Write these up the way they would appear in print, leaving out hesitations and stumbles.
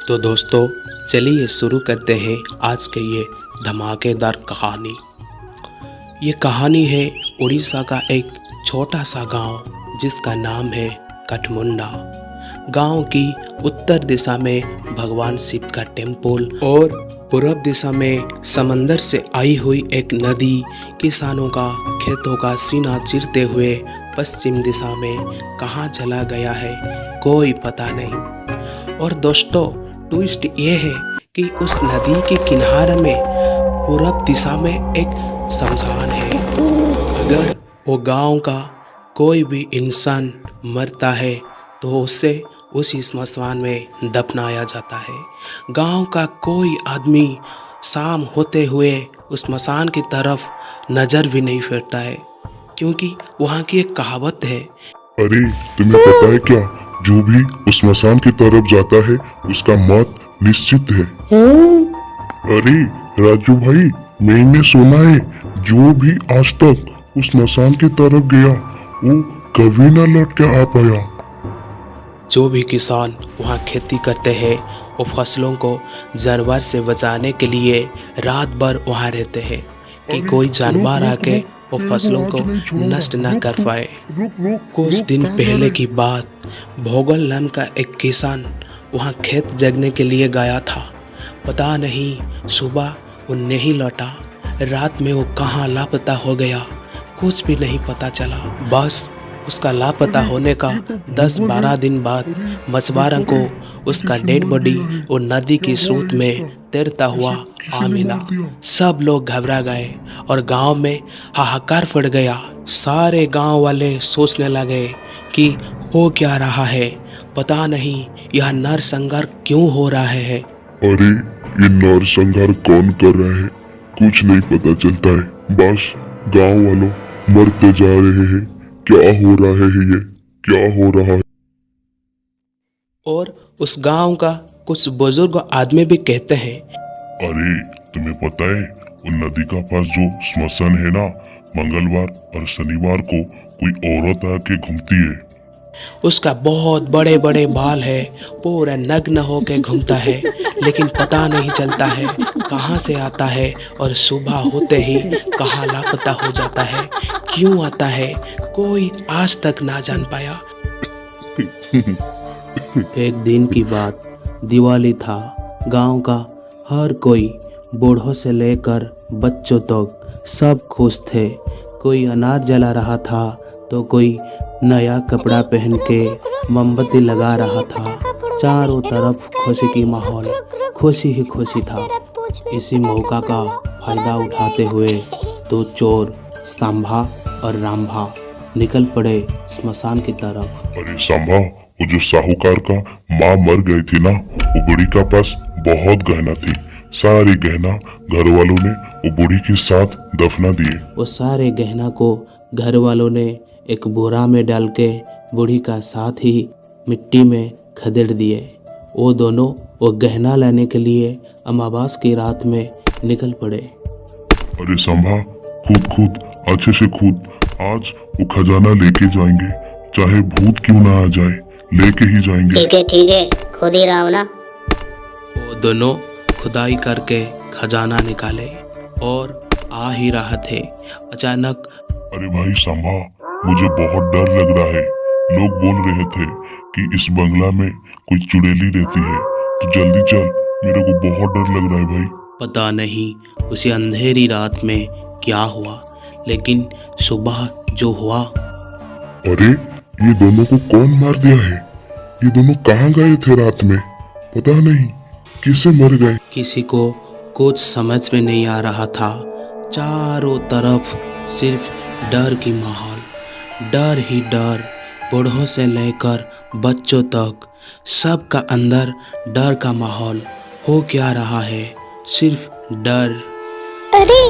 तो दोस्तों चलिए शुरू करते हैं आज के ये धमाकेदार कहानी। ये कहानी है उड़ीसा का एक छोटा सा गांव जिसका नाम है कठमुंडा। गांव की उत्तर दिशा में भगवान शिव का टेम्पल और पूर्व दिशा में समंदर से आई हुई एक नदी किसानों का खेतों का सीना चीरते हुए पश्चिम दिशा में कहाँ चला गया है कोई पता नहीं। और दोस्तों ट्विस्ट ये है कि उस नदी के किनारे में पूरब दिशा में एक शमशान है। अगर वो गांव का कोई भी इंसान मरता है तो उसे उसी स्मशान में दफनाया जाता है। गांव का कोई आदमी शाम होते हुए उस स्मशान की तरफ नज़र भी नहीं फेरता है, क्योंकि वहाँ की एक कहावत है, अरे तुम्हें पता है क्या, जो भी उस स्मशान की तरफ जाता है उसका मौत निश्चित है। अरे राजू भाई, मैंने सुना है जो भी आज तक उस स्मशान की तरफ गया वो कभी ना लौट के आ पाया। जो भी किसान वहाँ खेती करते हैं वो फसलों को जानवर से बचाने के लिए रात भर वहाँ रहते हैं कि कोई जानवर आके वो फसलों को नष्ट न कर पाए। कुछ दिन पहले की बात, भोगल नाम का एक किसान वहाँ खेत जगने के लिए गया था। पता नहीं सुबह वो नहीं लौटा, रात में वो कहाँ लापता हो गया कुछ भी नहीं पता चला। बस उसका लापता होने का 10-12 दिन बाद मछुआरों को उसका डेड बॉडी वो नदी की स्रोत में तैरता हुआ आ मिला। सब लोग घबरा गए और गांव में हाहाकार पड़ गया। सारे गांव वाले सोचने लगे कि हो क्या रहा है, पता नहीं यह नरसंहार क्यों हो रहा है। अरे ये नरसंहार कौन कर रहा है कुछ नहीं पता चलता है, बस गांव वालों मरते जा रहे हैं। क्या हो रहा है ये, क्या हो रहा है। और उस गांव का कुछ बुजुर्ग आदमी भी कहते हैं, अरे तुम्हें पता है उन नदी का पास जो श्मशान है ना, मंगलवार और शनिवार को कोई औरत आके घूमती है। उसका बहुत बड़े बड़े बाल है, पूरा नग्न होके घूमता है, लेकिन पता नहीं चलता है कहाँ से आता है और सुबह होते ही कहाँ लापता हो जाता है। क्यों आता है कोई आज तक ना जान पाया। एक दिन की बात, दिवाली था। गांव का हर कोई बूढ़ों से लेकर बच्चों तक सब खुश थे। कोई अनार जला रहा था तो कोई नया कपड़ा पहन के मोमबत्ती लगा रहा था। चारों तरफ खुशी की माहौल, खुशी ही खुशी था। इसी मौका का फायदा उठाते हुए तो चोर सांभा और रामभा निकल पड़े स्मशान की तरफ। अरे सांभा, वो जो साहूकार का माँ मर गई थी ना, वो बूढ़ी का पास बहुत गहना थी। सारे गहना घर वालों ने वो बूढ़ी के साथ दफना दिए। वो सारे गहना को घर वालों ने एक बोरा में डाल के बूढ़ी का साथ ही मिट्टी में खदेड़ दिए। वो दोनों वो गहना लाने के लिए अमावस की रात में निकल पड़े। अरे सांभा, खुद अच्छे से खुद, आज वो खजाना लेके जाएंगे, चाहे भूत क्यों ना आ जाए, लेके ही जाएंगे। ठीक है, खुद ही रहो ना। वो दोनों खुदाई करके खजाना निकाले और आ ही रहा थे, अचानक अरे भाई सांभा, मुझे बहुत डर लग रहा है। लोग बोल रहे थे कि इस बंगला में कोई चुड़ैली रहती है, तो जल्दी चल, मेरे को बहुत डर लग रहा है भाई। पता नहीं उसी अंधेरी रात में क्या हुआ, लेकिन सुबह जो हुआ। अरे ये दोनों को कौन मार दिया है? ये दोनों कहाँ गए थे रात में, पता नहीं किसे मर गए। किसी को कुछ समझ में नहीं आ रहा था। चारों तरफ सिर्फ डर की माहौल, डर ही डर। बूढ़ों से लेकर बच्चों तक सबका अंदर डर का माहौल। हो क्या रहा है, सिर्फ डर। अरे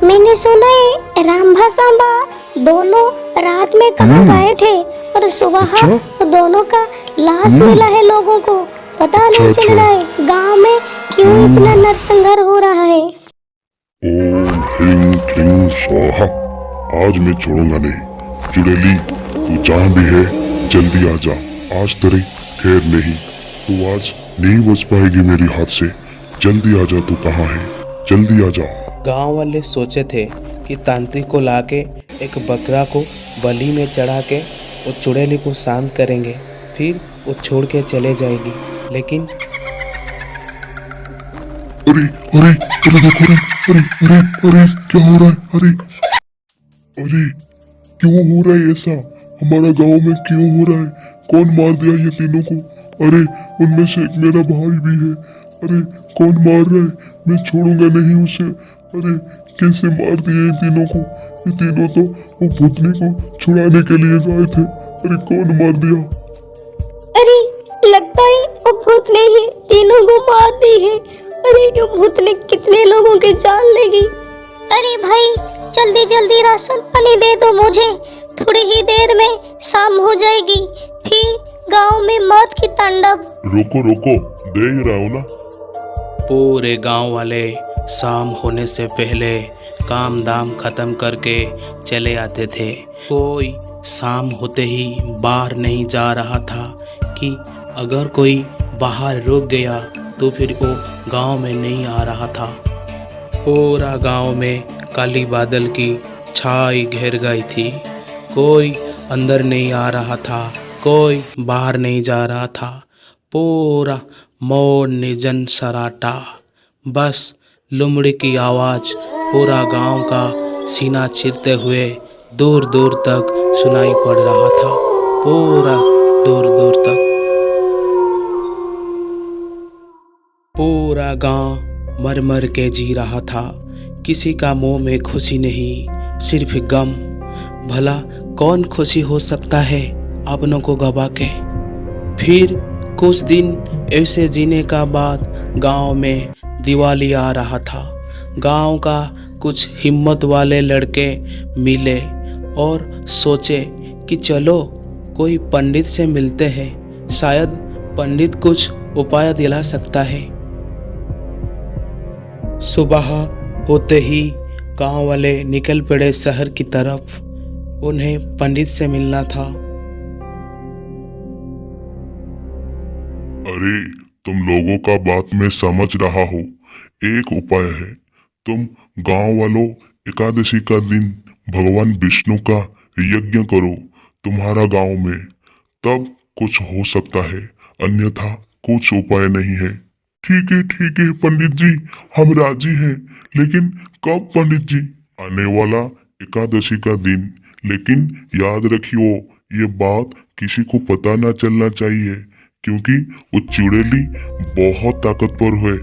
मैंने सुना है रामभा सांबा दोनों रात में कहाँ गए थे और सुबह दोनों का लाश मिला है। लोगों को पता नहीं चल रहा है गांव में क्यों इतना नरसंहार हो रहा है। ओम ह्रीं क्लीं स्वाहा, आज मैं छोड़ूंगा नहीं। चुड़ैली, तू जहाँ भी है जल्दी आ जा, आज तेरी खैर नहीं। तू आज नहीं बच पाएगी मेरी हाथ से। जल्दी आ जा, तू कहाँ है? जल्दी आ जा। गांव वाले सोचे थे कि तांत्रिक को लाके एक बकरा को बलि में चढ़ा के वो चुड़ैली को शांत करेंगे, फिर वो छोड़ के चले जाएगी। लेकिन अरे अरे अरे देखो रे, अरे अरे अरे क्या हो रहा है? अरे अरे क्यों हो रहा है ऐसा? हमारा गांव में क्यों हो रहा है? कौन मार दिया ये तीनों को? अरे उनमें से एक मेरा भाई भी है। अरे कौन मार रहा है? मैं छोड़ूंगा नहीं उसे। अरे कैसे मार दिए इन तीनों को? ये तीनों तो वो भूतनी को छुड़ाने के लिए गए थे। अरे कौन मार दिया? अरे लगता है वो भूत ने ही तीनों को मार दी है। अरे ये भूत ने कितने लोगों की जान लेगी। अरे भाई जल्दी जल्दी राशन पानी दे दो मुझे, थोड़ी ही देर में शाम हो जाएगी, फिर गांव में मौत की तांडव। रोको रोको, दे ही रहा हूं ना। पूरे गांव वाले शाम होने से पहले काम दाम खत्म करके चले आते थे। कोई शाम होते ही बाहर नहीं जा रहा था कि अगर कोई बाहर रुक गया तो फिर वो गांव में नहीं आ रहा था। पूरा गांव में काली बादल की छाई घेर गई थी। कोई अंदर नहीं आ रहा था, कोई बाहर नहीं जा रहा था। पूरा मौन निर्जन सराटा, बस लोमड़ी की आवाज़ पूरा गांव का सीना चीरते हुए दूर दूर तक सुनाई पड़ रहा था। पूरा दूर दूर तक पूरा गांव मर मर के जी रहा था। किसी का मुंह में खुशी नहीं, सिर्फ गम। भला कौन खुशी हो सकता है अपनों को गवा के? फिर कुछ दिन ऐसे जीने का बाद गांव में दिवाली आ रहा था। गांव का कुछ हिम्मत वाले लड़के मिले और सोचे कि चलो कोई पंडित से मिलते हैं, शायद पंडित कुछ उपाय दिला सकता है। सुबह होते ही गांव वाले निकल पड़े शहर की तरफ। उन्हें पंडित से मिलना था। अरे तुम लोगों का बात मैं समझ रहा हूँ। एक उपाय है, तुम गांव वालों एकादशी का दिन भगवान विष्णु का यज्ञ करो तुम्हारा गांव में, तब कुछ हो सकता है, अन्यथा कुछ उपाय नहीं है। ठीक है पंडित जी, हम राजी हैं, लेकिन कब पंडित जी? आने वाला एकादशी का दिन। लेकिन याद रखियो, ये बात किसी को पता ना चलना चाहिए, क्योंकि वो चुड़ैली बहुत ताकतवर है,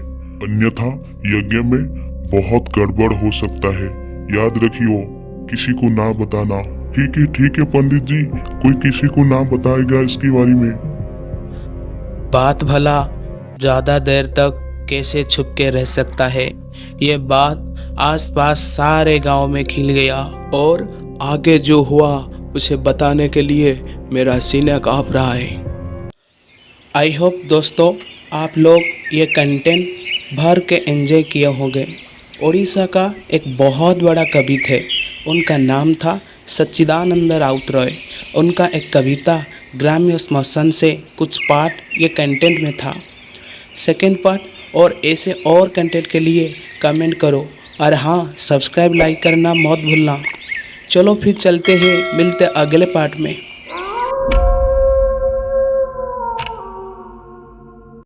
अन्यथा यज्ञ में बहुत गड़बड़ हो सकता है। याद रखियो, किसी को ना बताना। ठीक है पंडित जी, कोई किसी को ना बताएगा इसके बारे में। बात भला ज़्यादा देर तक कैसे छुप के रह सकता है? ये बात आसपास सारे गांव में खिल गया और आगे जो हुआ उसे बताने के लिए मेरा सीना कांप रहा है। आई होप दोस्तों आप लोग ये कंटेंट भर के एंजॉय किए होंगे। उड़ीसा का एक बहुत बड़ा कवि थे, उनका नाम था सच्चिदानंद राउतराय। उनका एक कविता ग्राम्य स्मशान से कुछ पार्ट ये कंटेंट में था। सेकेंड पार्ट और ऐसे और कंटेंट के लिए कमेंट करो, और हाँ सब्सक्राइब लाइक करना मत भूलना। चलो फिर चलते हैं, मिलते अगले पार्ट में।